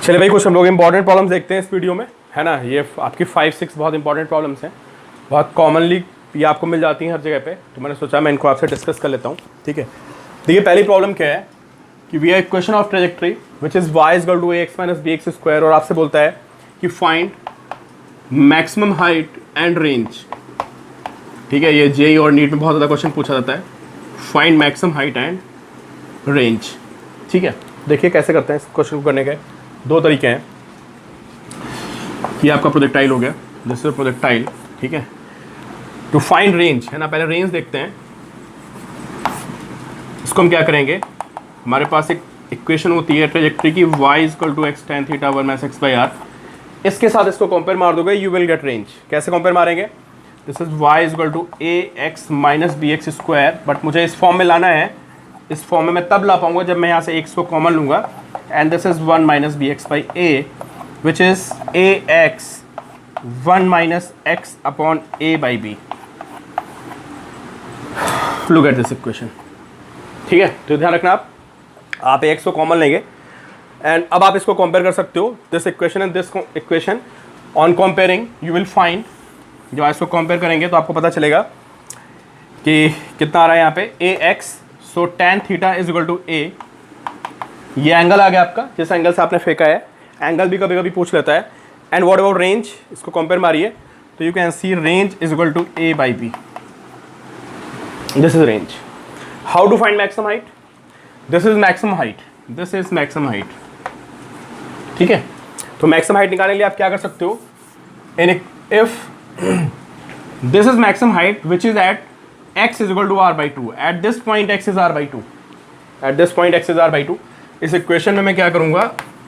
चलिए भाई, कुछ हम लोग इंपॉर्टेंट प्रॉब्लम्स देखते हैं इस वीडियो में, है ना। ये आपकी 5-6 बहुत इंपॉर्टेंट प्रॉब्लम्स हैं, बहुत कॉमनली ये आपको मिल जाती हैं हर जगह पे, तो मैंने सोचा मैं इनको आपसे डिस्कस कर लेता हूँ। ठीक है, देखिए पहली प्रॉब्लम क्या है कि we are equation of trajectory which is y is equal to ax minus bx square, और आपसे बोलता है कि find maximum height and range. ठीक है, ये जेई और नीट में बहुत ज़्यादा क्वेश्चन पूछा जाता है, find maximum height and range. ठीक है, देखिए कैसे करते हैं इस क्वेश्चन को करने के दो तरीके हैं। ये आपका प्रोजेक्टाइल हो गया, दिस इज प्रोजेक्टाइल। ठीक है, टू फाइंड रेंज है ना, पहले रेंज देखते हैं। इसको हम क्या करेंगे, हमारे पास एक इक्वेशन होती है ट्रेजेक्ट्री की, y is equal to x tan theta 1 minus x by R. इसके साथ इसको कंपेयर मार दोगे, यू विल गेट रेंज। कैसे कंपेयर मारेंगे, this is y is equal to a x minus b x square, but मुझे इस फॉर्म में लाना है। इस फॉर्म में मैं तब ला पाऊंगा जब मैं यहाँ से x को कॉमन लूंगा, and this is 1 minus b x by a which is a x 1 minus x upon a by b. Look at this equation. ठीक है, तो ध्यान रखना आप एक्स को कॉमन लेंगे, एंड अब आप इसको कंपेयर कर सकते हो, this equation and this equation. On comparing you will find, जब आप इसको कंपेयर करेंगे तो आपको पता चलेगा कि कितना आ रहा है यहाँ पे a x. So tan theta is equal to a, ये एंगल आ गया आपका जिस एंगल से आपने फेंका है। एंगल भी कभी कभी पूछ लेता है। एंड व्हाट अबाउट रेंज, इसको कंपेयर मारिए तो you can see range is equal to a by b. This is range. How to find maximum height, this is maximum height, this is maximum height. ठीक है, तो maximum height निकालने के लिए आप क्या कर सकते हो, in if this is maximum height which is at x is equal to r by 2, at this point x is r by 2, at this point x is r by 2। इस equation में मैं क्या करूंगा,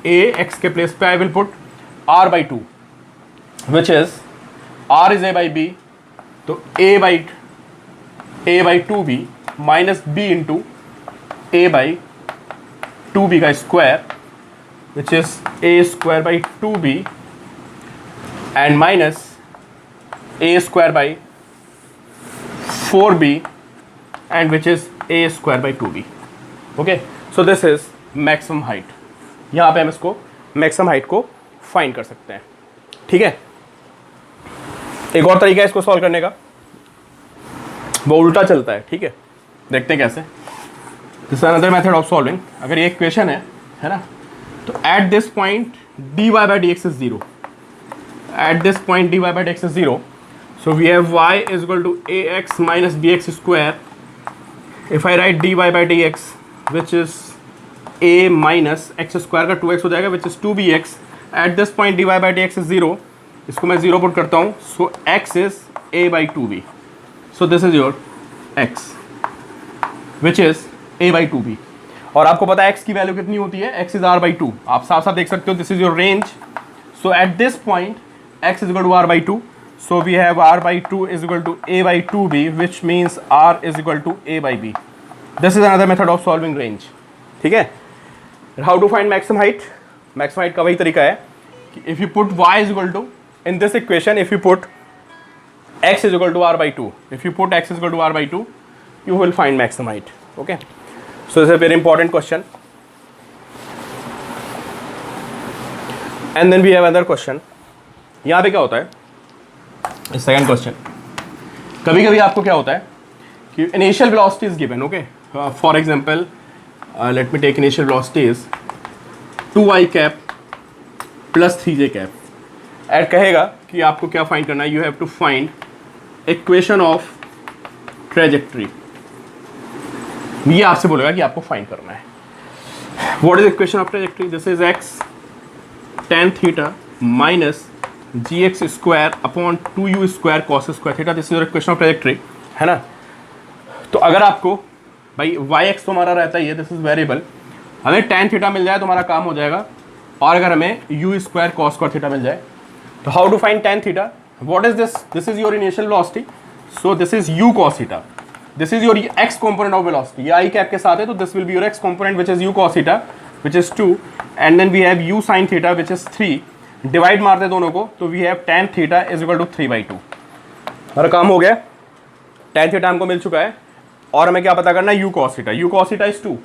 a x के place पे I will put r by 2 which is r is a by b, तो a by 2b minus b into a by 2b का square which is a square by 2b and minus a square by 4b and which is a square by 2b। okay, so this is maximum height। यहाँ पे हम इसको maximum height को find कर सकते हैं। ठीक है, एक और तरीका है इसको सॉल्व करने का, वो उल्टा चलता है। ठीक है, देखते हैं कैसे। This is another method of solving. अगर ये इक्वेशन है ना, तो eight this point dy by dx is 0, at this point dy by dx is 0, so we have y is equal to ax minus bx square। if I write dy by dx which is a minus x square का 2x हो जाएगा which is 2bx, at this point dy by dx is 0, इसको मैं 0 put करता हूँ, so x is a by 2b, so this is your x which is a by 2b। और आपको पता है x की वैल्यू कितनी होती है, x is r by 2। आप साफ साफ देख सकते हो, this is your range। so at this point x is equal to r by 2, so we have r by 2 is equal to a by 2b which means r is equal to a by b। this is another method of solving range। ठीक है, how to find maximum height, maximum height का वही तरीका है कि if you put y is equal to, in this equation if you put x is equal to r by 2, if you put x is equal to r by 2 you will find maximum height। okay, so this is a very important question। and then we have another question। यहाँ पे क्या होता है, second question, कभी कभी आपको क्या होता है कि initial velocity is given. Okay, for example let me take initial velocity is 2y cap plus 3j cap, and कहेगा कि आपको क्या फाइंड करना है, you have to find equation of trajectory. ये आपसे बोलेगा कि आपको फाइंड करना है what is equation of trajectory. This is x tan theta minus gx square upon 2u square cos square theta. This is your equation of trajectory, है ना। तो अगर आपको भाई yx तो हमारा रहता ही है, दिस इज वेरिएबल, हमें tan थीटा मिल जाए तो हमारा काम हो जाएगा, और अगर हमें u square cos square theta मिल जाए तो how to find tan theta, what is this, this is your initial velocity, so this is u cos theta, this is your x component of velocity. ये i cap के साथ है तो this will be your x component which is u cos theta which is 2, and then we have u sin theta which is 3। Divide मारते दोनों को तो we have tan theta is equal to 3/2। हमारा काम हो गया, tan थीटा हमको मिल चुका है, और हमें क्या पता करना है, u cos theta. u cos theta is 2,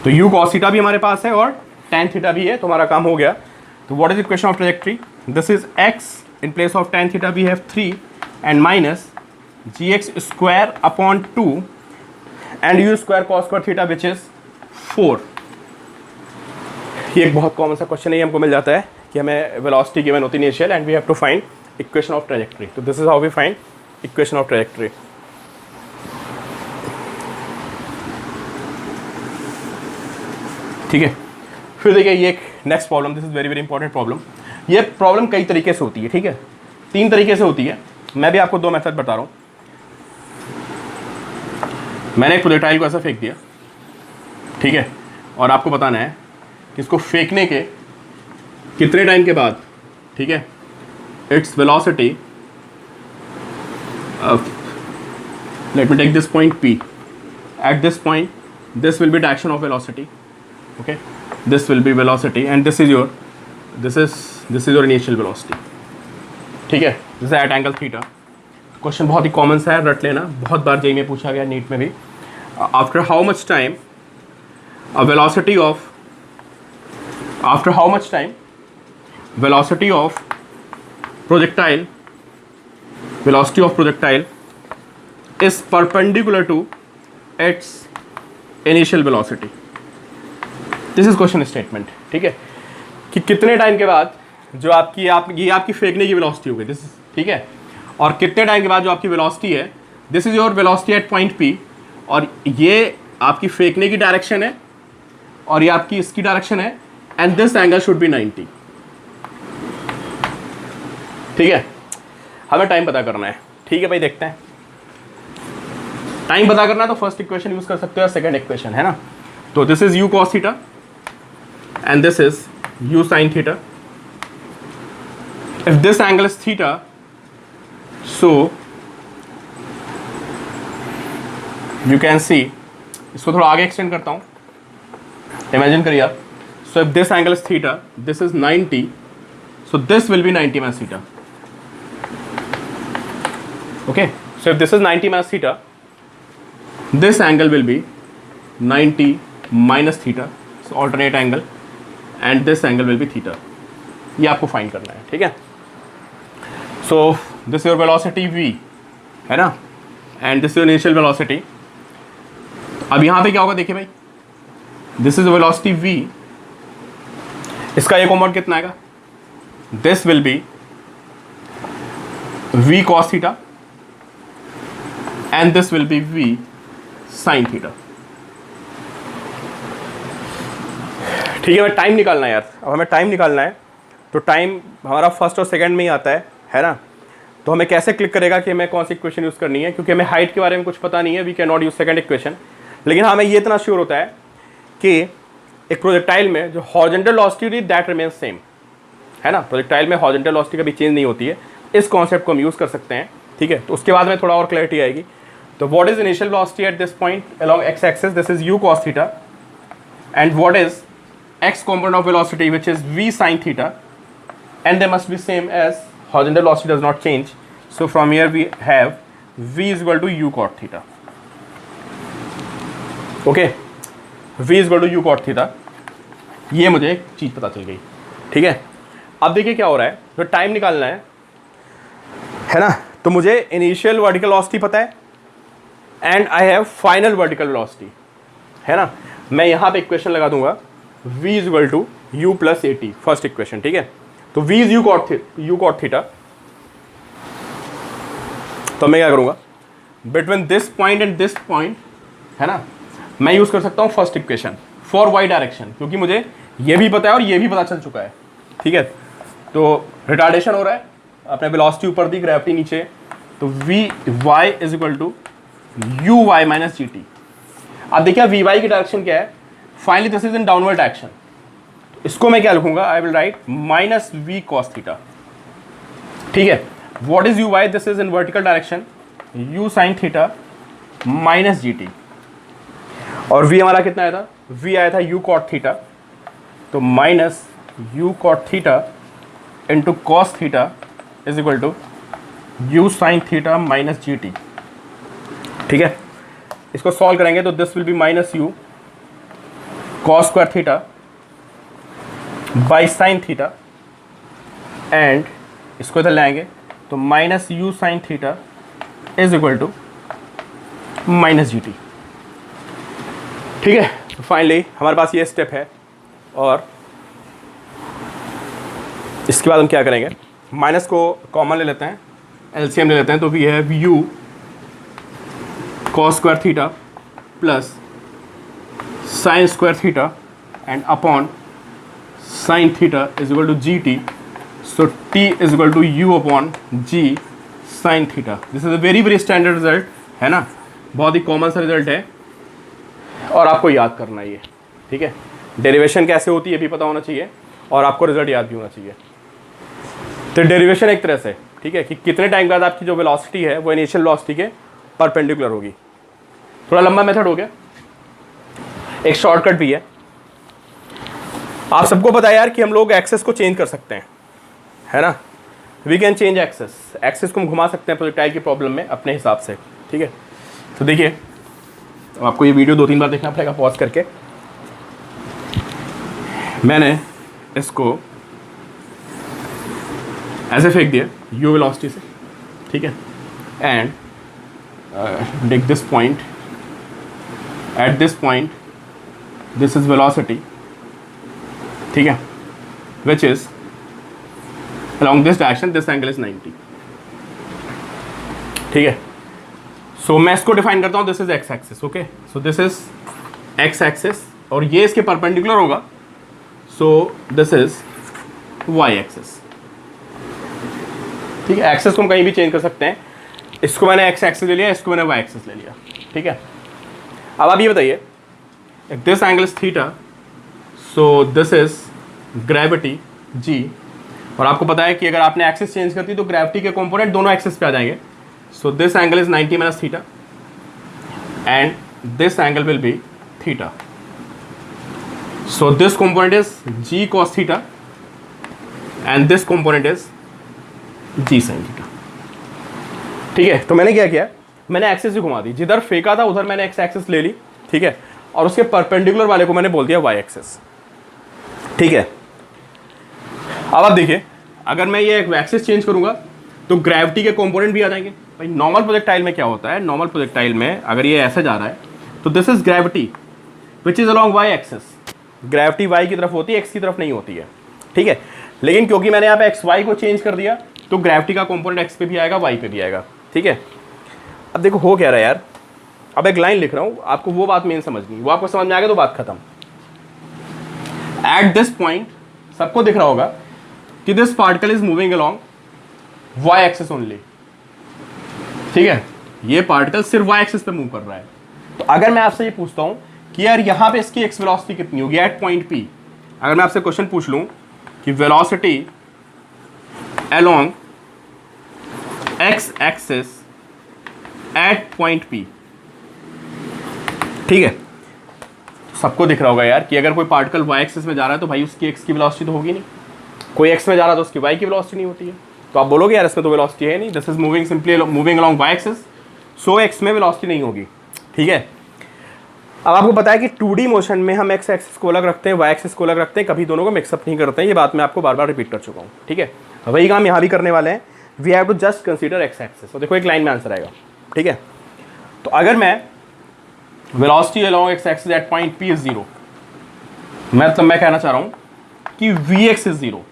तो u cos थीटा भी हमारे पास है और tan थीटा भी है, तो हमारा काम हो गया। तो what is equation of trajectory? This is x in place of tan theta we have 3 and minus gx square upon 2 and u square cos square theta which is 4। ये एक बहुत कॉमन सा क्वेश्चन है, हमको मिल जाता है कि हमें वेलोसिटी गिवन होती है initial and we have to find equation of trajectory. तो this is how we find equation of trajectory. ठीक है, फिर देखिए ये एक next problem, this is very very important problem. ये प्रॉब्लम कई तरीके से होती है, ठीक है, 3 तरीके से होती है। मैं भी आपको 2 मेथड बता रहा हूँ। मैंने एक प्रोजेक्टाइल को ऐसा फेंक दिया, ठीक है, और आपको बताना है कि इसको फेंकने के कितने टाइम के बाद, ठीक है, its velocity, let me take this point P, at this point this will be direction of velocity, okay, this will be velocity and this is your initial velocity, ठीक है, this is at angle theta। Question बहुत ही common सा है, रट लेना, बहुत बार JEE में पूछा गया, नीट में भी। After how much time velocity of projectile is perpendicular to its initial velocity. This is question statement, ठीक है, कि कितने टाइम के बाद जो ये आपकी फेंकने की वेलोसिटी होगी, दिस, ठीक है, और कितने टाइम के बाद जो आपकी वेलोसिटी है, this is your velocity at point P, और ये आपकी फेंकने की डायरेक्शन है और ये आपकी इसकी डायरेक्शन है, and this angle should be 90। ठीक है, हमें टाइम पता करना है, ठीक है भाई, देखते हैं। टाइम पता करना है तो फर्स्ट इक्वेशन यूज कर सकते हो, सेकंड इक्वेशन, है ना। तो this is u cos theta and this is u sin theta. If this angle is theta, so you can सी, इसको थोड़ा आगे एक्सटेंड करता हूं, इमेजिन करिए आप। So if this angle is theta, this is 90, so this will B 90 minus theta. Okay, so if this is 90 minus theta, this angle will be 90 minus theta, so alternate angle, and this angle will be theta। ये आपको find करना है, ठीक है। so this is your velocity v, है ना, and this is your initial velocity। अब यहाँ पे क्या होगा, देखिए भाई, this is velocity v, इसका एक कॉम्पोनेंट कितना आएगा, this will be v cos theta and this will be v sign theta. ठीक है, हमें टाइम निकालना है यार, अब हमें टाइम निकालना है। तो टाइम हमारा फर्स्ट और सेकंड में ही आता है ना। तो हमें कैसे क्लिक करेगा कि हमें कौन सी इक्वेशन यूज़ करनी है, क्योंकि हमें हाइट के बारे में कुछ पता नहीं है, we can not use second equation. लेकिन हमें ये इतना श्योर होता है कि एक प्रोजेक्टाइल में जो horizontal velocity that remains same, है ना। प्रोजेक्टाइल में हॉरिजॉन्टल वेलोसिटी कभी चेंज नहीं होती है, इस कॉन्सेप्ट को हम यूज़ कर सकते हैं, ठीक है। तो उसके बाद में थोड़ा और क्लैरिटी आएगी। तो what is initial velocity at this point along x-axis? This is u cos theta, and what is x component of velocity, which is v sin theta, and they must be same as horizontal velocity does not change. So from here we have v is equal to u cot theta. Okay, v is equal to u cot theta. ये मुझे एक चीज़ पता चल गई, ठीक है। अब देखिए क्या हो रहा है, तो टाइम निकालना है ना। तो मुझे इनिशियल वर्टिकल वेलोसिटी पता है and I have final vertical velocity, है ना। मैं यहाँ पे इक्वेशन लगा दूंगा, v is equal to u plus a t, first equation, ठीक है। तो v is u cot theta. तो मैं क्या करूँगा, between this point and this point, है ना, मैं यूज़ कर सकता हूँ first equation for y direction, क्योंकि मुझे ये भी पता है और ये भी पता चल चुका है, ठीक है। तो रिटार्डेशन हो रहा है, अपने वेलोसिटी ऊपर दी, ग्रेविटी नीचे, तो v y is equal to u y minus g t. अब देखिए वी वाई की डायरेक्शन क्या है, finally this is in downward direction. इसको मैं क्या लिखूंगा, I will write minus v cos theta, ठीक है। What is u y, this is in vertical direction, u sine theta minus g t, और v हमारा कितना आया था, v आया था u कॉट थीटा, तो minus u cot theta into cos theta is equal to u sine theta minus g t, ठीक है। इसको सॉल्व करेंगे तो this will be minus u cos square theta by sine theta, and इसको इधर लाएंगे तो minus u sine theta is equal to minus g t. ठीक है, तो फाइनली हमारे पास ये स्टेप है, और इसके बाद हम क्या करेंगे, माइनस को कॉमन ले लेते हैं, एलसीएम ले लेते हैं, तो we have u cos square theta plus sine square theta and upon sine theta is equal to g t, so t is equal to u upon g sine theta. This is a very very standard result, है ना, बहुत ही common सा result है, और आपको याद करना है ये। ठीक है, डेरिवेशन कैसे होती है भी पता होना चाहिए, और आपको रिजल्ट याद भी होना चाहिए। तो डेरिवेशन एक तरह से, ठीक है, कि कितने टाइम बाद आपकी जो वेलोसिटी है वो इनिशियल वेलोसिटी के परपेंडिकुलर होगी। थोड़ा लंबा मेथड हो गया, एक शॉर्टकट भी है। आप सबको पता है यार कि हम लोग एक्सेस को चेंज कर सकते हैं, है ना, we can change axes, axes को हम घुमा सकते हैं प्रोजेक्टाइल की प्रॉब्लम में अपने हिसाब से। ठीक है, तो देखिए, तो आपको ये वीडियो 2-3 बार देखना पड़ेगा पॉज करके। मैंने इसको ऐसे फेंक दिया यू वेलोसिटी से, ठीक है, and take this point, at this point this is velocity, ठीक है, which is along this direction, this angle is 90। ठीक है, सो मैं इसको डिफाइन करता हूँ, this is x axis, okay, so this is x axis, और ये इसके परपेंडिकुलर होगा, so this is y axis. ठीक है, एक्सेस को हम कहीं भी चेंज कर सकते हैं, इसको मैंने एक्स एक्सिस ले लिया, इसको मैंने वाई एक्सिस ले लिया। ठीक है, अब आप ये बताइए, this angle is theta, so this is gravity g, और आपको पता है कि अगर आपने एक्सिस चेंज कर दी तो ग्रेविटी के कंपोनेंट दोनों एक्सिस पे आ जाएंगे। So this angle is 90 minus theta, and this angle will be theta, so this component is g cos theta, and this component is g sine theta. ठीक है, तो मैंने क्या किया, मैंने एक्सिस ही घुमा दी, जिधर फेंका था उधर मैंने एक्स एक्सिस ले ली, ठीक है, और उसके परपेंडिकुलर वाले को मैंने बोल दिया वाई एक्सिस। ठीक है, अब आप देखिए, अगर मैं ये एक्सिस चेंज करूंगा तो ग्रेविटी के कंपोनेंट भी आ जाएंगे। भाई नॉर्मल प्रोजेक्टाइल में क्या होता है, नॉर्मल प्रोजेक्टाइल में अगर ये ऐसे जा रहा है तो this is gravity which is along y axis, gravity y की तरफ होती है, एक्स की तरफ नहीं होती है। ठीक है, लेकिन क्योंकि मैंने यहाँ पे एक्स वाई को चेंज कर दिया तो ग्रेविटी का कंपोनेंट एक्स पे भी आएगा, वाई पे भी आएगा। ठीक है, अब देखो हो क्या रहा है यार, अब एक लाइन लिख रहा हूँ, आपको वो बात मेन समझनी, वो आपको समझ में आ गया तो बात खत्म। एट दिस पॉइंट सबको दिख रहा होगा कि this particle is moving along y axis only. ठीक है, ये पार्टिकल सिर्फ वाई एक्सिस पे मूव कर रहा है। तो अगर मैं आपसे ये पूछता हूं कि यार यहां पे इसकी एक्स वेलोसिटी कितनी होगी एट पॉइंट पी, अगर मैं आपसे क्वेश्चन पूछ लूं कि velocity along x axis at point P, ठीक है, सबको दिख रहा होगा यार कि अगर कोई पार्टिकल वाई एक्सिस में जा रहा है तो भाई उसकी एक्स की वेलोसिटी तो होगी नहीं, कोई एक्स में जा रहा है तो उसकी वाई की वेलोसिटी नहीं होती है। तो आप बोलोगे यार इसमें तो वेलोसिटी है नहीं, this is moving simply moving along y axis, so x में वेलोसिटी नहीं होगी। ठीक है, अब आपको पता है कि 2D मोशन में हम एक्स एक्सिस को अलग रखते हैं, वाई एक्सिस को अलग रखते हैं, कभी दोनों को मिक्सअप नहीं करते हैं, ये बात मैं आपको बार बार रिपीट कर चुका हूँ। ठीक है, वही काम यहाँ भी करने वाले हैं, we have to just consider x axis. तो देखो एक लाइन में आंसर आएगा। ठीक है, तो अगर मैं velocity along x axis at point P is zero, मतलब मैं कहना चाह रहा हूँ कि v x is zero,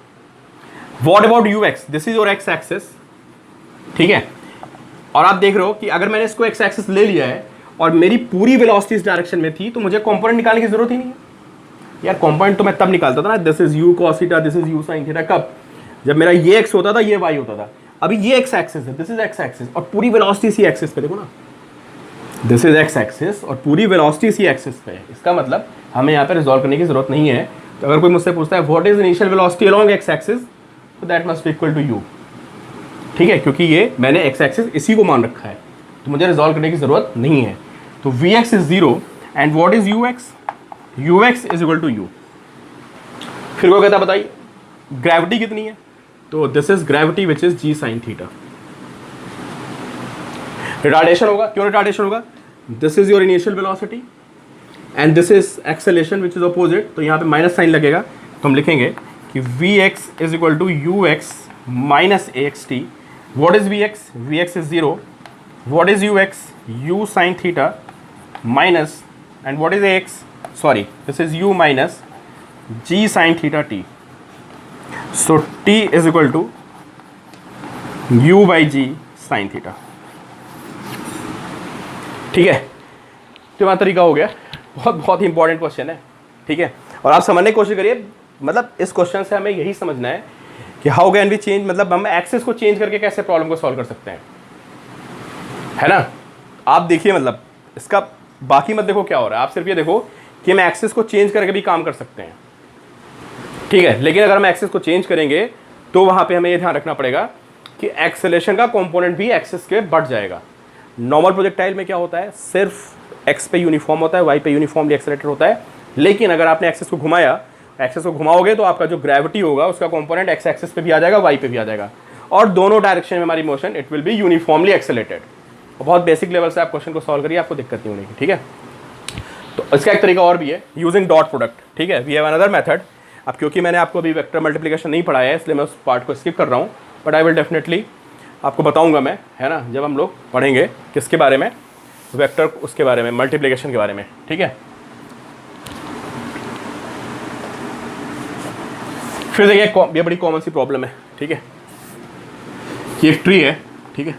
what about u x, this is your x axis. ठीक है, और आप देख रहे हो कि अगर मैंने इसको एक्स एक्सिस ले लिया है और मेरी पूरी वेलोसिटी इस डायरेक्शन में थी तो मुझे कंपोनेंट निकालने की जरूरत ही नहीं है यार। कंपोनेंट तो मैं तब निकालता था ना, this is u cos theta, this is you sine theta, कब, जब मेरा ये एक्स होता था, ये वाई होता था। अभी ये एक्स एक्सिस है, दिस इज एक्स एक्सिस, और पूरी वेलोसिटी इसी एक्सिस पे, देखो ना, दिस इज एक्स एक्सिस और पूरी वेलोसिटी इसी एक्सिस पे है। इसका मतलब हमें यहाँ पे रिजॉल्व करने की जरूरत नहीं है। तो अगर कोई मुझसे पूछता है what is initial velocity along x axis, तो that must be equal to u. ठीक है, क्योंकि ये मैंने एक्स एक्सिस इसी को मान रखा है, तो मुझे रिजॉल्व करने की जरूरत नहीं है। तो v x is zero and what is u x, u x is equal to u. फिर वो कहता बताइए ग्रेविटी कितनी है, तो this is gravity which is g sine theta. Retardation होगा, क्यों रिटार्डेशन होगा, this is your initial velocity and this is acceleration which is opposite, तो यहाँ पे माइनस साइन लगेगा, तो हम लिखेंगे कि v x is equal to u x minus a x t. What is v x? V x is 0. What is u x? U sine theta minus, and what is a x? Sorry, this is u minus g sine theta t. So t is equal to u by g sine theta. ठीक है, तो हमारा तरीका हो गया. बहुत बहुत ही important question है. ठीक है, और आप समझने की कोशिश करिए. मतलब इस क्वेश्चन से हमें यही समझना है कि हाउ कैन वी चेंज, मतलब हम एक्सेस को चेंज करके कैसे प्रॉब्लम को सॉल्व कर सकते हैं, है ना. आप देखिए, मतलब इसका बाकी मत देखो क्या हो रहा है, आप सिर्फ ये देखो कि हम एक्सेस को चेंज करके भी काम कर सकते हैं. ठीक है, लेकिन अगर हम एक्सेस को चेंज करेंगे तो वहां पे हमें ये ध्यान रखना पड़ेगा कि एक्सेलेरेशन का कंपोनेंट भी एक्सेस के बढ़ जाएगा. नॉर्मल प्रोजेक्टाइल में क्या होता है, सिर्फ एक्स पे यूनिफॉर्म होता है, वाई पे यूनिफॉर्मली एक्सेलरेटेड होता है. लेकिन अगर आपने एक्सेस को घुमाया, एक्सेस को घुमाओगे तो आपका जो ग्रेविटी होगा उसका कंपोनेंट एक्स एक्सेस पे भी आ जाएगा, वाई पे भी आ जाएगा, और दोनों डायरेक्शन में हमारी motion it will be uniformly accelerated. बहुत बेसिक लेवल से आप क्वेश्चन को सॉल्व करिए, आपको दिक्कत नहीं होगी. ठीक है, तो इसका एक तरीका और भी है, यूजिंग डॉट प्रोडक्ट. ठीक है, वी हैव अनदर मेथड. अब क्योंकि मैंने आपको अभी वेक्टर मल्टीप्लिकेशन नहीं पढ़ाया है, इसलिए मैं उस पार्ट को स्किप कर रहा हूँ, बट आई विल डेफिनेटली आपको बताऊंगा मैं, है ना, जब हम लोग पढ़ेंगे किसके बारे में, वेक्टर, उसके बारे में, मल्टीप्लिकेशन के बारे में. ठीक है, फिर देखिए ये बड़ी कॉमन सी प्रॉब्लम है. ठीक है, ये एक ट्री है. ठीक है,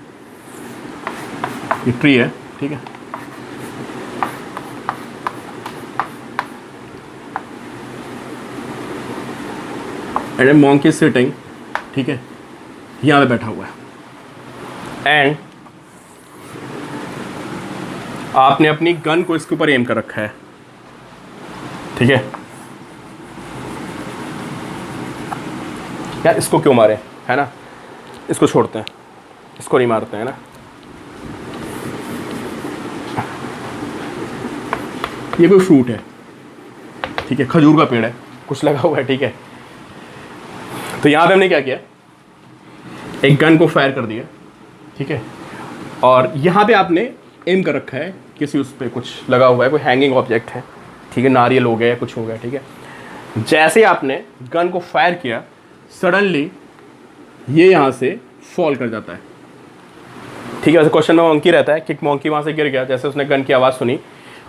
ये ट्री है. ठीक है, एंड ए मॉन्की सिटिंग. ठीक है, यहाँ पे बैठा हुआ है, एंड आपने अपनी गन को इसके ऊपर एम कर रखा है. ठीक है, यार इसको क्यों मारे, है ना, इसको छोड़ते हैं, इसको नहीं मारते हैं ना. ये कोई फ्रूट है. ठीक है, खजूर का पेड़ है, कुछ लगा हुआ है. ठीक है, तो यहाँ पे हमने क्या किया, एक गन को फायर कर दिया. ठीक है, और यहाँ पे आपने एम कर रखा है किसी, उस पर कुछ लगा हुआ है, कोई हैंगिंग ऑब्जेक्ट है. ठीक है, नारियल हो गया, कुछ हो गया. ठीक है, जैसे आपने गन को फायर किया, सडनली ये यहाँ से फॉल कर जाता है. ठीक है, वैसे क्वेश्चन में मंकी रहता है कि मंकी वहाँ से गिर गया, जैसे उसने गन की आवाज़ सुनी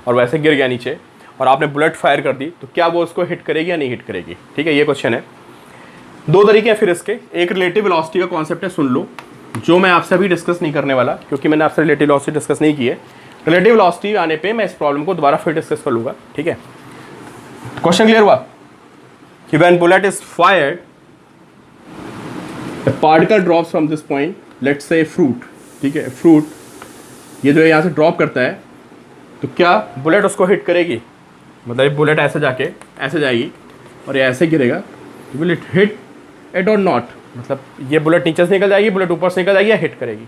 और वैसे गिर गया नीचे, और आपने बुलेट फायर कर दी, तो क्या वो उसको हिट करेगी या नहीं हिट करेगी. ठीक है, ये क्वेश्चन है. दो तरीके हैं फिर इसके. एक रिलेटिव वेलोसिटी का कॉन्सेप्ट है, सुन लो, जो मैं आपसे अभी डिस्कस नहीं करने वाला, क्योंकि मैंने आपसे रिलेटिव वेलोसिटी डिस्कस नहीं की है. रिलेटिव वेलोसिटी आने पे मैं इस प्रॉब्लम को दोबारा फिर डिस्कस कर लूँगा. ठीक है, क्वेश्चन क्लियर हुआ कि when bullet is fired, a particle drops from this point, let's say fruit. ठीक है, फ्रूट ये जो है यहाँ से ड्रॉप करता है, तो क्या बुलेट उसको हिट करेगी, मतलब बुलेट ऐसे जाके ऐसे जाएगी और ये ऐसे गिरेगा, विल इट हिट इट और नॉट, मतलब ये बुलेट नीचे से निकल जाएगी, बुलेट ऊपर से निकल जाएगी या हिट करेगी.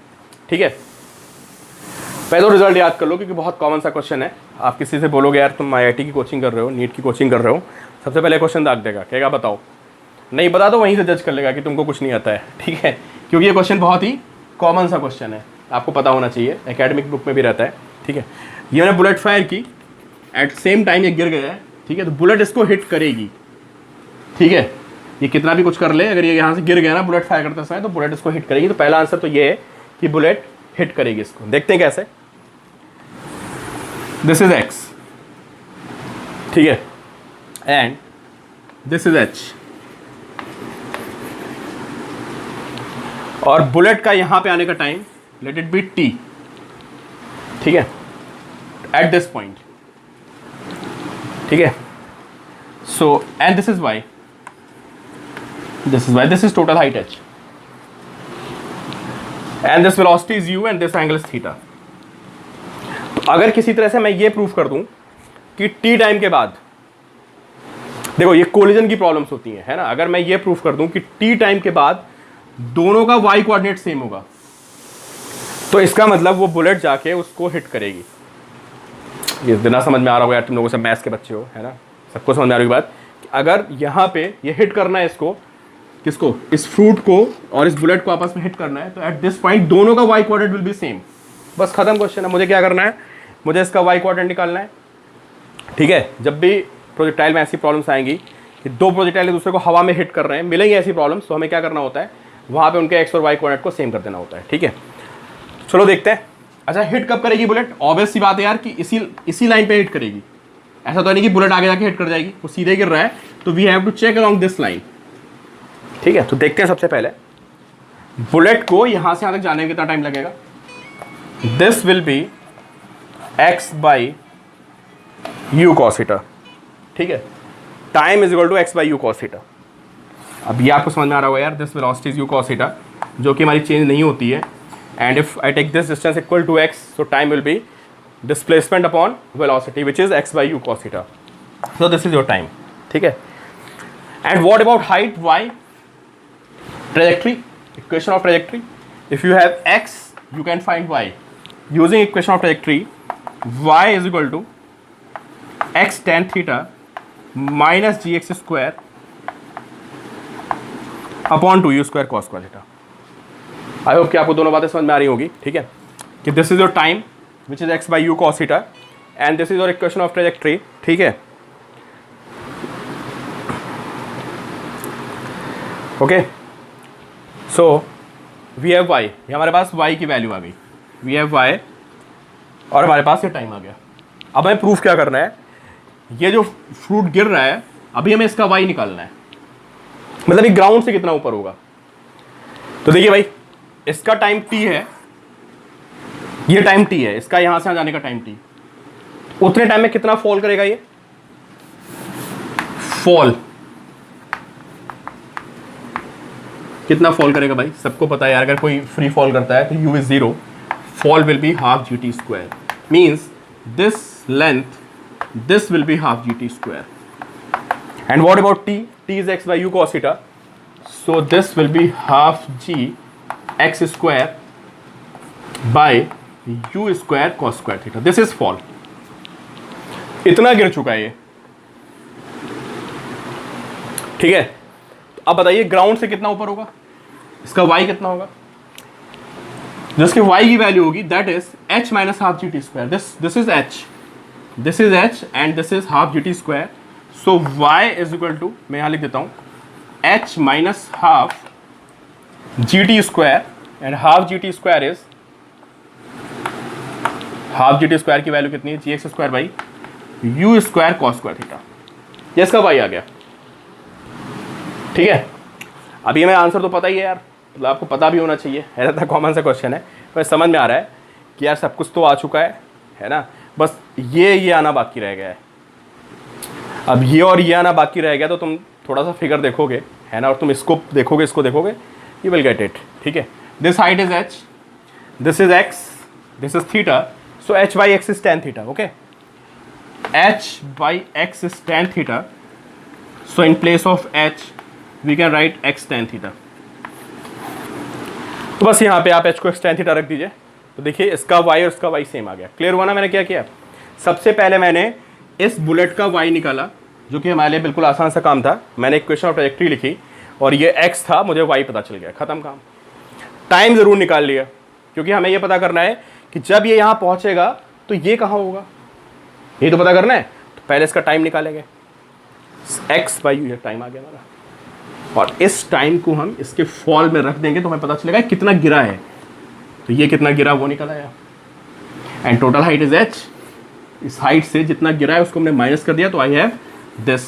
ठीक है, पहले तो रिजल्ट याद कर लो, क्योंकि बहुत कॉमन सा क्वेश्चन है. आप किसी से बोलोगे यार तुम IIT की कोचिंग कर रहे हो, नीट की कोचिंग कर रहे हो, सबसे पहले क्वेश्चन दाग देगा, कहेगा बताओ. नहीं बता तो वहीं से जज कर लेगा कि तुमको कुछ नहीं आता है. ठीक है, क्योंकि ये क्वेश्चन बहुत ही कॉमन सा क्वेश्चन है, आपको पता होना चाहिए, एकेडमिक बुक में भी रहता है. ठीक है, ये मैंने बुलेट फायर की, एट सेम टाइम ये गिर गया है. ठीक है, तो बुलेट इसको हिट करेगी. ठीक है, ये कितना भी कुछ कर ले, अगर ये यहाँ से गिर गया ना बुलेट फायर करते समय, तो बुलेट इसको हिट करेगी. तो पहला आंसर तो ये है कि बुलेट हिट करेगी इसको. देखते हैं कैसे. This is x. ठीक है, एंड दिस इज एच, और बुलेट का यहां पे आने का time let it be t. ठीक है, एट दिस पॉइंट. ठीक है, so and this is y, this is total height h, and this velocity is u and this angle is theta. तो अगर किसी तरह से मैं ये प्रूफ कर दूं कि टी टाइम के बाद, देखो ये कोलिजन की प्रॉब्लम्स होती हैं, है ना, अगर मैं ये प्रूफ कर दूं कि टी टाइम के बाद दोनों का y कोऑर्डिनेट सेम होगा, तो इसका मतलब वो बुलेट जाके उसको हिट करेगी. ये बिना समझ में आ रहा होगा यार, तुम लोगों से मैथ्स के बच्चे हो, है ना, सबको समझ में आ रही बात कि अगर यहाँ पे ये हिट करना है इसको, किसको, इस फ्रूट को और इस बुलेट को आपस में हिट करना है, तो एट दिस पॉइंट दोनों का y coordinate will be same. बस खत्म क्वेश्चन है. मुझे क्या करना है, मुझे इसका y कोऑर्डिनेट निकालना है. ठीक है, जब भी प्रोजेक्टाइल में ऐसी प्रॉब्लम्स आएंगी कि दो प्रोजेक्टाइल एक दूसरे को हवा में हिट कर रहे हैं, मिलेंगे ऐसी प्रॉब्लम्स, तो हमें क्या करना होता है, वहाँ पे उनके एक्स और वाई कोऑर्डिनेट को सेम कर देना होता है। ठीक है, चलो देखते हैं। अच्छा, हिट कब करेगी बुलेट? ऑब्वियस सी बात है यार कि इसी लाइन पे हिट करेगी। ऐसा तो नहीं कि बुलेट आगे जाके हिट कर जाएगी, वो सीधे गिर रहा है, तो we have to check along this line. ठीक है, तो देखते हैं सबसे पहले बुलेट को यहां से यहां तक जाने में कितना टाइम लगेगा। This will be x by u cos theta. ठीक है, time is equal to x by u cos theta. अब ये आपको समझ में आ रहा होगा यार, this velocity is u cos theta, जो कि हमारी चेंज नहीं होती है। And if I take this distance equal to x, so time will be displacement upon velocity which is x by u cos theta. So this is your time. ठीक है, and what about height y? Trajectory, equation of trajectory. If you have x, you can find y. Using equation of trajectory, y is equal to x tan theta minus gx square upon 2u square cos square theta. I hope कि आपको दोनों बातें समझ में आ रही होगी। ठीक है, कि this is your time which is x by u cos theta and this is your equation of trajectory. ठीक है, okay. So we have y, ये हमारे पास y की वैल्यू आ गई, वी हैव y, और हमारे पास ये टाइम आ गया। अब हमें प्रूफ क्या करना है, ये जो फ्रूट गिर रहा है अभी हमें इसका y निकालना है, मतलब ये ग्राउंड से कितना ऊपर होगा। तो देखिए भाई, इसका टाइम t है, ये टाइम t है, इसका यहां से यहां जाने का टाइम t, उतने टाइम में कितना फॉल करेगा ये फॉल, कितना फॉल करेगा भाई, सबको पता है यार, अगर कोई फ्री फॉल करता है तो u is 0, fall will be half gt square, means this length, this will be half gt square. And what about t? t is x by u cos theta, so this will be half g x square by u square cos square theta. This is fall. इतना गिर चुका है ये। ठीक है, अब बताइए ground से कितना ऊपर होगा, इसका y कितना होगा, जिसके y की वैल्यू होगी that is h minus half g t square. This is h, this is h and this is half g t square. So y is equal to, मैं यहां लिख देता हूं, h minus half g t square, and half g t square is, half g t square की value कितनी है, g x square by u square cos square theta. ये इसका y आ गया। ठीक है, अभी हमें आंसर तो पता ही है यार, मतलब आपको पता भी होना चाहिए, ऐसा था कॉमन सा क्वेश्चन है, पर समझ में आ रहा है कि यार सब कुछ तो आ चुका है ना, बस ये आना बाकी रह गया है। अब ये और ये आना बाकी रह गया, तो तुम थोड़ा सा फिगर देखोगे है ना, और तुम इसको देखोगे, यू विल गेट इट। ठीक है, this height is h, this is x, this is theta, so h by x is tan theta. Okay, h by x is tan theta, so in place of h we can write x tan theta। तो बस यहाँ पे आप h को x tan theta रख दीजिए, तो देखिए इसका y और इसका y सेम आ गया। क्लियर हुआ ना? मैंने क्या किया, सबसे पहले मैंने इस बुलेट का y निकाला, जो कि हमारे लिए बिल्कुल आसान सा काम था। मैंने इक्वेशन ऑफ ट्रैजेक्टरी लिखी और ये x था, मुझे y पता चल गया, खत्म काम। टाइम ज़रूर निकाल लिया, क्योंकि हमें ये पता करना है कि जब ये यहाँ पहुँचेगा तो ये कहाँ होगा, ये तो पता करना है। तो पहले इसका टाइम निकालेंगे, x बाई यू, टाइम आ गया हमारा, और इस टाइम को हम इसके फॉल में रख देंगे तो हमें पता चलेगा कितना गिरा है। तो ये कितना गिरा वो निकल आया, and total height is h। इस हाइट से जितना गिरा है उसको हमने माइनस कर दिया, तो आई हैव दिस,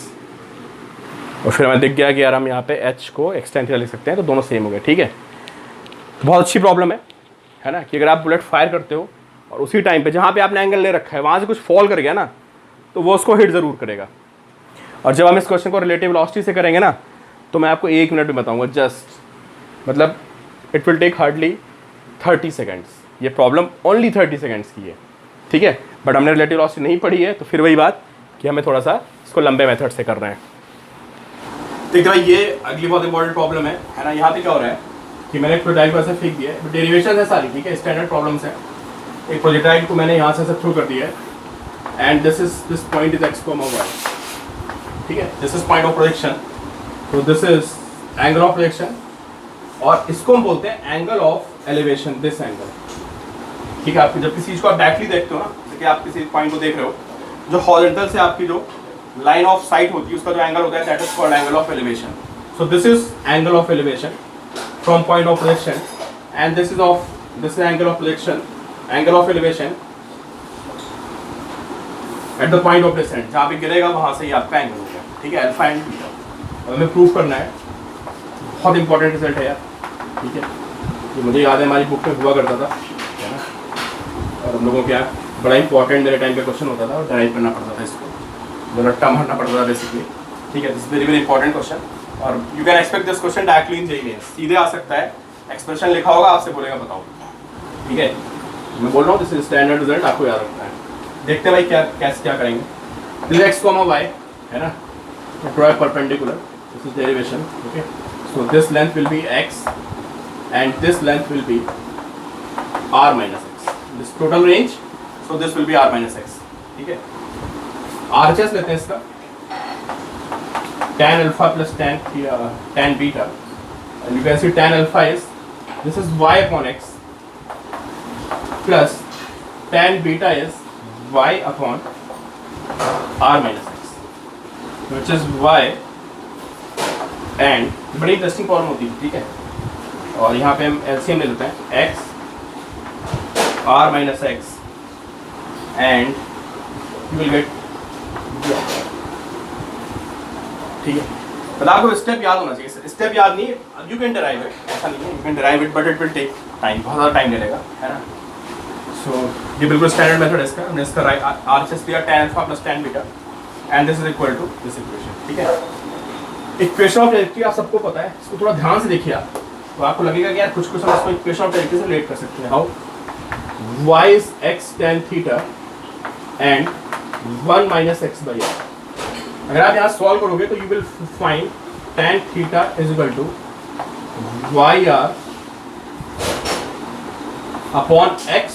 और फिर हमें दिख गया कि यार हम यहाँ पे h को x tan थीटा लिख सकते हैं, तो दोनों सेम हो गए। ठीक है, तो बहुत अच्छी प्रॉब्लम है ना, कि अगर आप बुलेट फायर करते हो और उसी टाइम पे जहाँ पे आपने एंगल ले रखा है वहाँ से कुछ फॉल कर गया ना, तो वो उसको हिट ज़रूर करेगा। और जब हम इस क्वेश्चन को रिलेटिव वेलोसिटी से करेंगे ना, तो मैं आपको 1 मिनट में बताऊंगा, जस्ट मतलब it will take hardly 30 seconds. ये प्रॉब्लम ओनली 30 सेकेंड्स की है। ठीक है, बट हमने रिलेटिव वेलोसिटी नहीं पढ़ी है, तो फिर वही बात कि हमें थोड़ा सा इसको लंबे मेथड से कर रहे हैं। ठीक है भाई, ये अगली बहुत इंपॉर्टेंट प्रॉब्लम है ना। यहाँ पे क्या हो रहा है कि मैंने एक प्रोजेक्टाइल को ऐसे फेंक दिया है, डेरिवेशन है सारी, ठीक है, स्टैंडर्ड प्रॉब्लम्स है। एक प्रोजेक्टाइल को मैंने यहाँ से ऐसे थ्रू कर दिया है, and this point is x, y। ठीक है, this is point of projection, तो this is angle of projection, और इसको हम बोलते हैं angle of elevation, this angle. ठीक है, आप जब किसी चीज़ को आप डायरेक्टली देखते हो ना, जैसे कि आप किसी पॉइंट को देख रहे हो, जो हॉरिजॉन्टल से आपकी जो लाइन ऑफ साइट होती है उसका जो एंगल होता है that is called angle of elevation. So this is angle of elevation from point of projection and this is angle of projection, angle of elevation at the point of descent. जहाँ पे गिरेगा वहाँ से ही आपका angle हो गया. ठीक है, अल्फा एंड बीटा. अब हमें प्रूव करना है. बहुत इंपॉर्टेंट रिजल्ट है यार. ठीक है, ये मुझे याद है हमारी बुक में हुआ करता था, है ना. और हम लोगों क्या बड़ा इंपॉर्टेंट मेरे टाइम पे क्वेश्चन होता था और ड्राइव करना पड़ता था इसको, जो रट्टा मारना पड़ता था बेसिकली. ठीक है, this is very very important question और you can expect this question directly in JEE Mains. सीधे आ सकता है, एक्सप्रेशन लिखा होगा, आपसे बोलेगा बताओ. ठीक है, मैं बोल रहा हूँ दिस इज स्टैंडर्ड रिजल्ट, आपको याद रखना है. देखते हैं भाई क्या कैसे क्या करेंगे. दिस एक्स कॉमा वाई है ना, draw perpendicular, this is derivation. Okay, so this length will be x and this length will be r minus x. This total range, so this will be r minus x. ठीक है, RHS लेते हैं इसका, tan alpha plus tan beta, and you can see tan alpha is this is y upon x plus tan beta is y upon r minus x, which is y. and बड़ी interesting problem होती है. ठीक है, और यहाँ पे हम LCM ले लेते हैं, x r minus x and you will get. ठीक है, but आपको स्टेप याद होना चाहिए. स्टेप याद नहीं, यू कैन डिराइव इट, ऐसा नहीं है, you can derive it but it will take time, बहुत ज़्यादा टाइम लगेगा, है ना. सो ये बिल्कुल स्टैंडर्ड मेथड है इसका. हमने इसका RHS दिया tan alpha plus tan beta and this is equal to this equation. ठीक है, इक्वेशन ऑफ डायरेक्टिविटी आप सबको पता है, इसको थोड़ा ध्यान से देखिए आप, तो आपको लगेगा कि यार कुछ कुछ हम इसको इक्वेशन ऑफ डायरेक्टिविटी से रिलेट कर सकते हैं. How y is x tan theta and 1 minus x by r. अगर आप यहाँ सॉल्व करोगे तो you will find tan theta is equal to y r upon x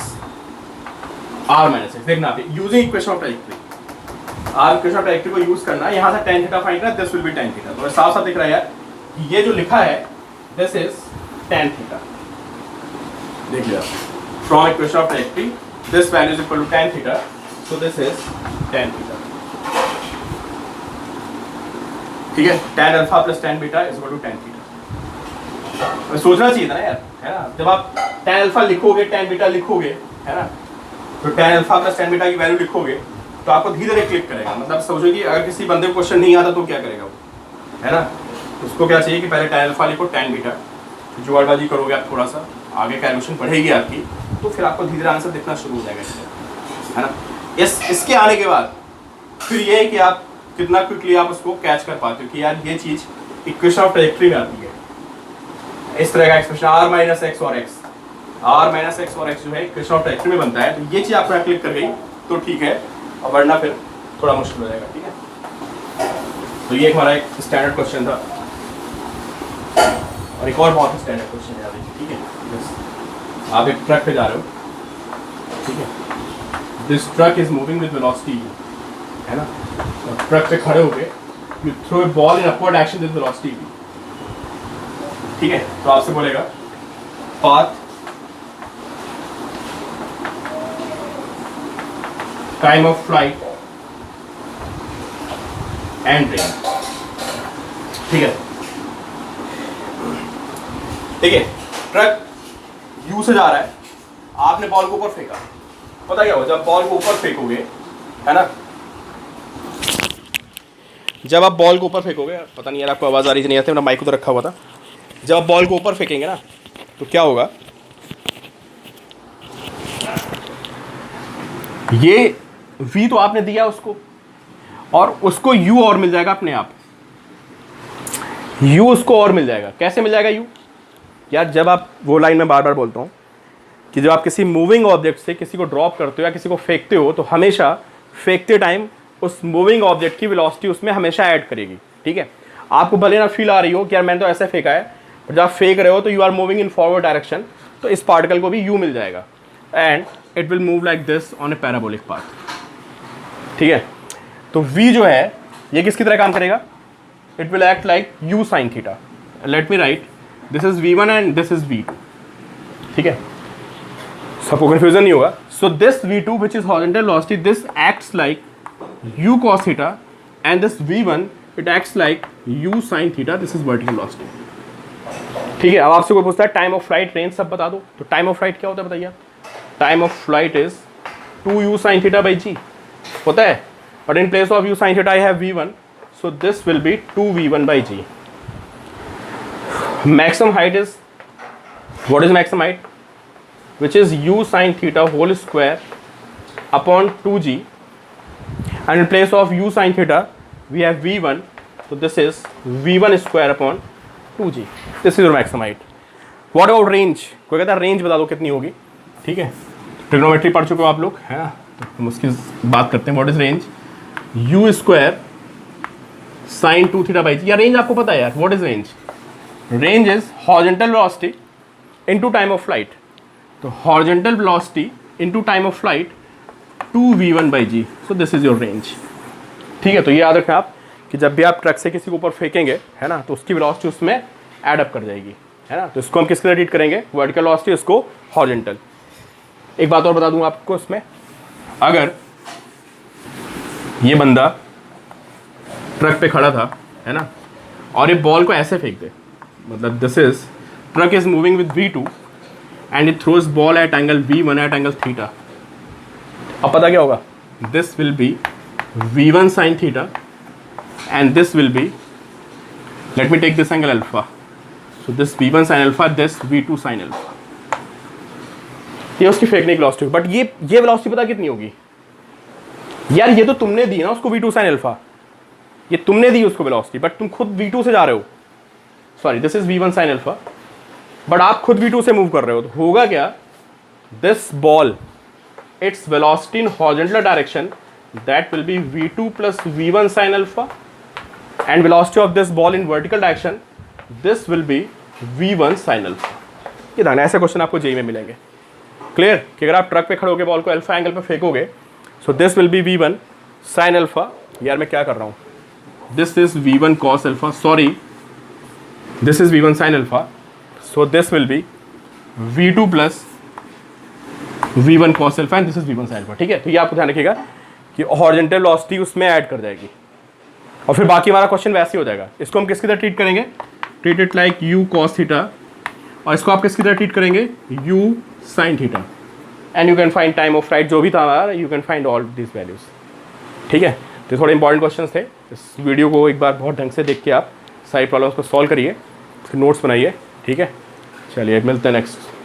r minus x. देखना आप यूजिंग इक्वेशन ऑफ डायरेक्टिविटी, आप equation of directivity को use करना है. यहाँ से tan थीटा फाइंड करना, this will be tan theta. तो साफ साफ दिख रहा है यार, ये जो लिखा है दिस इज tan थीटा. देख लिया, from equation of directivity this value is equal to tan theta, so this is tan theta. ठीक है, tan alpha plus tan beta is equal to tan theta. सोचना चाहिए था ना यार, है ना. जब आप tan अल्फा लिखोगे tan बीटा लिखोगे, है ना, तो tan alpha plus tan beta की वैल्यू लिखोगे तो आपको धीरे धीरे क्लिक करेगा. मतलब समझो कि अगर किसी बंदे को क्वेश्चन नहीं आता तो क्या करेगा वो, है ना. उसको क्या चाहिए कि पहले tan अल्फा लिखो tan बीटा, जुगाड़बाजी करोगे आप, थोड़ा सा आगे कैलकुलेशन बढ़ेगी आपकी, तो फिर आपको धीरे धीरे आंसर दिखना शुरू हो जाएगा इससे, है ना. इसके आने के बाद फिर ये है कि आप कितना क्विकली आप उसको कैच कर पाते हो कि यार ये चीज़ इक्वेशन ऑफ ट्रैजेक्टरी में आती है. इस तरह का एक्सप्रेशन r माइनस एक्स और x जो है इक्वेशन ऑफ ट्रैजेक्टरी में बनता है. तो ये चीज़ आपको क्लिक कर गई तो ठीक है, और वरना फिर थोड़ा मुश्किल हो जाएगा. ठीक है, तो ये हमारा एक स्टैंडर्ड क्वेश्चन था और एक और बहुत स्टैंडर्ड क्वेश्चन है. ठीक है, बस आप एक ट्रक पे जा रहे हो, ठीक है, this truck is moving with velocity, है ना. ट्रक पे खड़े हो गए, you throw a ball in upward action with velocity. ठीक है, तो आपसे बोलेगा path, time of flight and range. ठीक है, ठीक है, ट्रक यू से जा रहा है, आपने बॉल को ऊपर फेंका. पता क्या हो, जब बॉल को ऊपर फेंकोगे, है ना, जब आप बॉल को ऊपर फेंकोगे, पता नहीं यार आपको आवाज़ आ रही थी नहीं आती, मेरा माइक उधर रखा हुआ था. जब आप बॉल को ऊपर फेंकेंगे ना तो क्या होगा, ये v तो आपने दिया उसको, और उसको u और मिल जाएगा अपने आप. u उसको और मिल जाएगा. कैसे मिल जाएगा u यार, जब आप वो लाइन में बार बार बोलता हूँ कि जब आप किसी मूविंग ऑब्जेक्ट से किसी को ड्रॉप करते हो या किसी को फेंकते हो तो हमेशा फेंकते टाइम उस मूविंग ऑब्जेक्ट की वेलोसिटी उसमें हमेशा ऐड करेगी. ठीक है, आपको भले ना फील आ रही हो कि यार मैंने तो ऐसे फेंका है, और जब आप फेंक रहे हो तो you are moving in forward direction, तो इस पार्टिकल को भी u मिल जाएगा and it will move like this on a parabolic path. ठीक है, तो v जो है ये किसकी तरह काम करेगा, it will act like u sin theta. Let me right, this is v1 and this is v2. ठीक है, सबको कंफ्यूजन नहीं होगा. So this v2 which is horizontal velocity, this acts like u cos theta and this v1 it acts like u sin theta, this is vertical velocity. ठीक है, अब आपसे कोई पूछता है टाइम ऑफ फ्लाइट, रेंज सब बता दो, तो टाइम ऑफ फ्लाइट क्या होता है बताइए? Time of flight is 2u sin theta by g होता है, but in place of u sin theta I have v1, so this will be 2v1 by g. Maximum height is, what is maximum height? Which is u sin theta whole square upon 2g, and in place of u sin theta we have v1, so this is v1 square upon 2g. This is your maximum height. What about range? कोई कहता है range बता दो कितनी होगी। ठीक है, trigonometry पढ़ चुके हो आप लोग, है ना? तो हम उसकी बात करते हैं। What is range? u square sine 2 theta by g, या रेंज आपको पता है यार। What is range? Range is horizontal velocity into time of flight. तो horizontal velocity into time of flight 2v1 by g, so this is your range. ठीक है, तो ये याद रखें आप कि जब भी आप ट्रक से किसी के ऊपर फेंकेंगे, है ना, तो उसकी वेलोसिटी उसमें ऐड अप कर जाएगी, है ना। तो इसको हम किसके लिए ट्रीट करेंगे? वर्टिकल वेलोसिटी, इसको हॉरिजॉन्टल। एक बात और बता दूं आपको इसमें, अगर ये बंदा ट्रक पे खड़ा था, है ना, और ये बॉल को ऐसे फेंक दे, मतलब this is truck is moving with v2 and it throws ball at angle v1 at angle theta. अब पता क्या होगा? This will be v1 sin theta and this will be, let me take this angle alpha, so this v1 sin alpha, this v2 sin alpha. ये उसकी फेंकने की velocity. But ये velocity पता कितनी होगी यार? ये तो तुमने दी ना उसको v2 sin अल्फा, ये तुमने दी उसको वेलोसिटी, बट तुम खुद v2 से जा रहे हो। Sorry, this is v1 sin alpha, but आप खुद v2 से मूव कर रहे हो। तो होगा क्या? This ball, its velocity in horizontal direction, that will be v2 plus v1 sin alpha, and velocity of this ball in vertical direction, this will be v1 sin alpha. ये देखना, ऐसे क्वेश्चन आपको जेई में मिलेंगे। Clear? कि अगर आप truck पे खड़े होकर बॉल को अल्फा एंगल पे फेंकोगे, so this will be v1 sin alpha. यार मैं क्या कर रहा हूँ? This is v1 cos alpha, sorry this is v1 sin alpha, so this will be v2 plus v1 cos alpha and this is v1 sin alpha. ठीक है, तो ये आपको ध्यान रखिएगा कि हॉरिजॉन्टल वेलोसिटी उसमें ऐड कर जाएगी, और फिर बाकी हमारा क्वेश्चन वैसे ही हो जाएगा। इसको हम किसकी तरह ट्रीट करेंगे? Treat it like u cos theta, और इसको आप किसकी तरह ट्रीट करेंगे? u sin theta, and you can find time of flight जो भी था, you can find all this values. ठीक है, तो थोड़े इंपॉर्टेंट क्वेश्चंस थे। इस वीडियो को एक बार बहुत ढंग से देख के आप सारी प्रॉब्लम्स को सॉल्व करिए, नोट्स बनाइए। ठीक है, चलिए मिलते हैं नेक्स्ट